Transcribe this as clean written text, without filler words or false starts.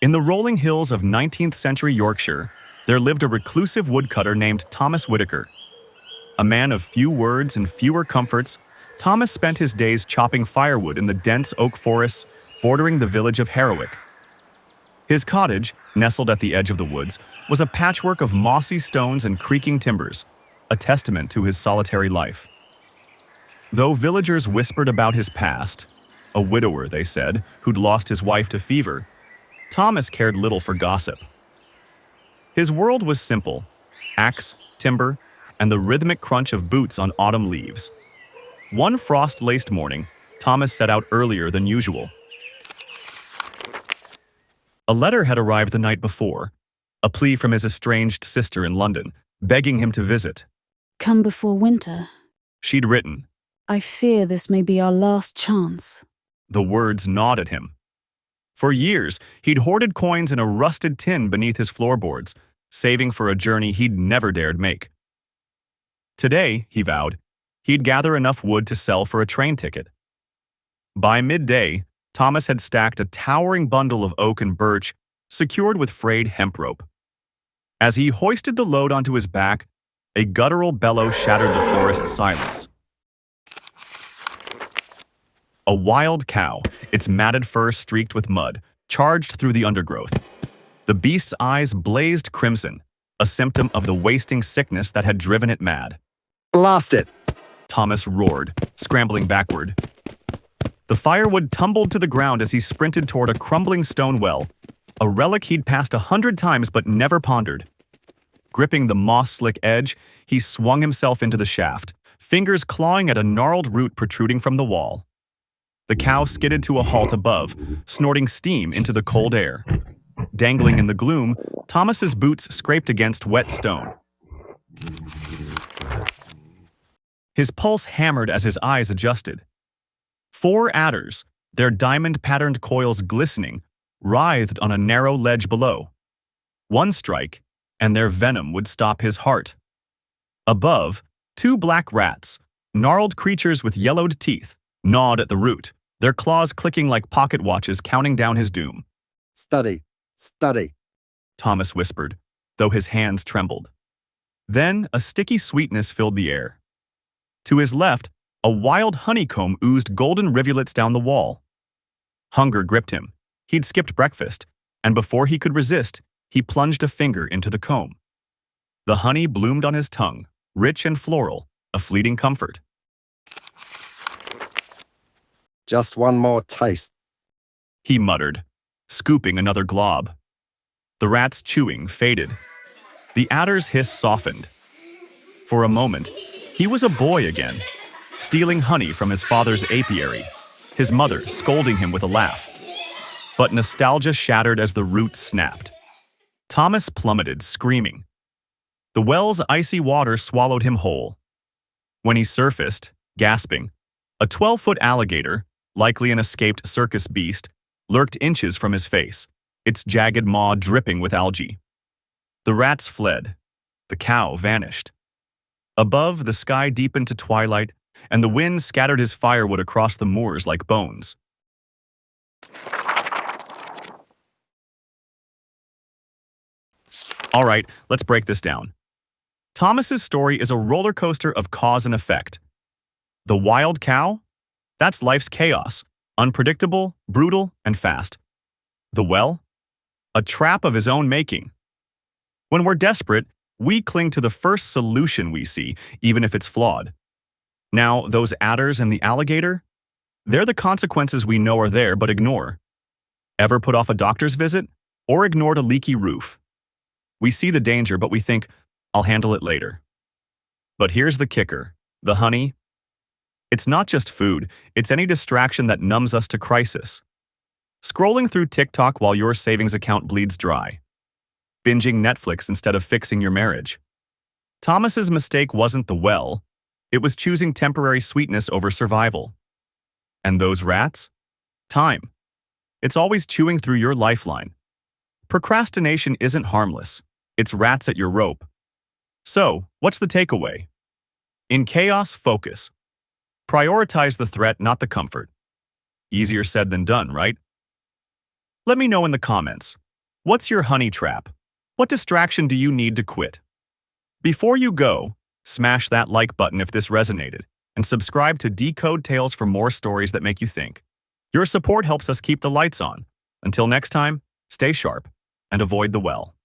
In the rolling hills of 19th century Yorkshire, there lived a reclusive woodcutter named Thomas Whitaker. A man of few words and fewer comforts, Thomas spent his days chopping firewood in the dense oak forests bordering the village of Harrowick. His cottage, nestled at the edge of the woods, was a patchwork of mossy stones and creaking timbers, a testament to his solitary life. Though villagers whispered about his past, a widower, they said, who'd lost his wife to fever, Thomas cared little for gossip. His world was simple: axe, timber, and the rhythmic crunch of boots on autumn leaves. One frost-laced morning, Thomas set out earlier than usual. A letter had arrived the night before, a plea from his estranged sister in London, begging him to visit. "Come before winter. She'd written. I fear this may be our last chance." The words gnawed at him. For years, he'd hoarded coins in a rusted tin beneath his floorboards, saving for a journey he'd never dared make. Today, he vowed, he'd gather enough wood to sell for a train ticket. By midday, Thomas had stacked a towering bundle of oak and birch, secured with frayed hemp rope. As he hoisted the load onto his back, a guttural bellow shattered the forest's silence. A wild cow, its matted fur streaked with mud, charged through the undergrowth. The beast's eyes blazed crimson, a symptom of the wasting sickness that had driven it mad. "Lost it!" Thomas roared, scrambling backward. The firewood tumbled to the ground as he sprinted toward a crumbling stone well, a relic he'd passed 100 times but never pondered. Gripping the moss-slick edge, he swung himself into the shaft, fingers clawing at a gnarled root protruding from the wall. The cow skidded to a halt above, snorting steam into the cold air. Dangling in the gloom, Thomas's boots scraped against wet stone. His pulse hammered as his eyes adjusted. 4 adders, their diamond-patterned coils glistening, writhed on a narrow ledge below. One strike, and their venom would stop his heart. Above, 2 black rats, gnarled creatures with yellowed teeth, gnawed at the root, their claws clicking like pocket watches counting down his doom. "Study, study," Thomas whispered, though his hands trembled. Then a sticky sweetness filled the air. To his left, a wild honeycomb oozed golden rivulets down the wall. Hunger gripped him. He'd skipped breakfast, and before he could resist, he plunged a finger into the comb. The honey bloomed on his tongue, rich and floral, a fleeting comfort. "Just one more taste," He muttered, scooping another glob. The rat's chewing faded. The adder's hiss softened. For a moment, he was a boy again, stealing honey from his father's apiary, his mother scolding him with a laugh. But nostalgia shattered as the root snapped. Thomas plummeted, screaming. The well's icy water swallowed him whole. When he surfaced, gasping, a 12-foot alligator, likely an escaped circus beast, lurked inches from his face, its jagged maw dripping with algae. The rats fled. The cow vanished. Above, the sky deepened to twilight, and the wind scattered his firewood across the moors like bones. All right, let's break this down. Thomas's story is a roller coaster of cause and effect. The wild cow? That's life's chaos, unpredictable, brutal, and fast. The well? A trap of his own making. When we're desperate, we cling to the first solution we see, even if it's flawed. Now, those adders and the alligator? They're the consequences we know are there but ignore. Ever put off a doctor's visit? Or ignored a leaky roof? We see the danger, but we think, I'll handle it later. But here's the kicker. The honey? It's not just food, it's any distraction that numbs us to crisis. Scrolling through TikTok while your savings account bleeds dry. Binging Netflix instead of fixing your marriage. Thomas's mistake wasn't the well, it was choosing temporary sweetness over survival. And those rats? Time. It's always chewing through your lifeline. Procrastination isn't harmless, it's rats at your rope. So, what's the takeaway? In chaos, focus. Prioritize the threat, not the comfort. Easier said than done, right? Let me know in the comments. What's your honey trap? What distraction do you need to quit? Before you go, smash that like button if this resonated, and subscribe to Decode Tales for more stories that make you think. Your support helps us keep the lights on. Until next time, stay sharp and avoid the well.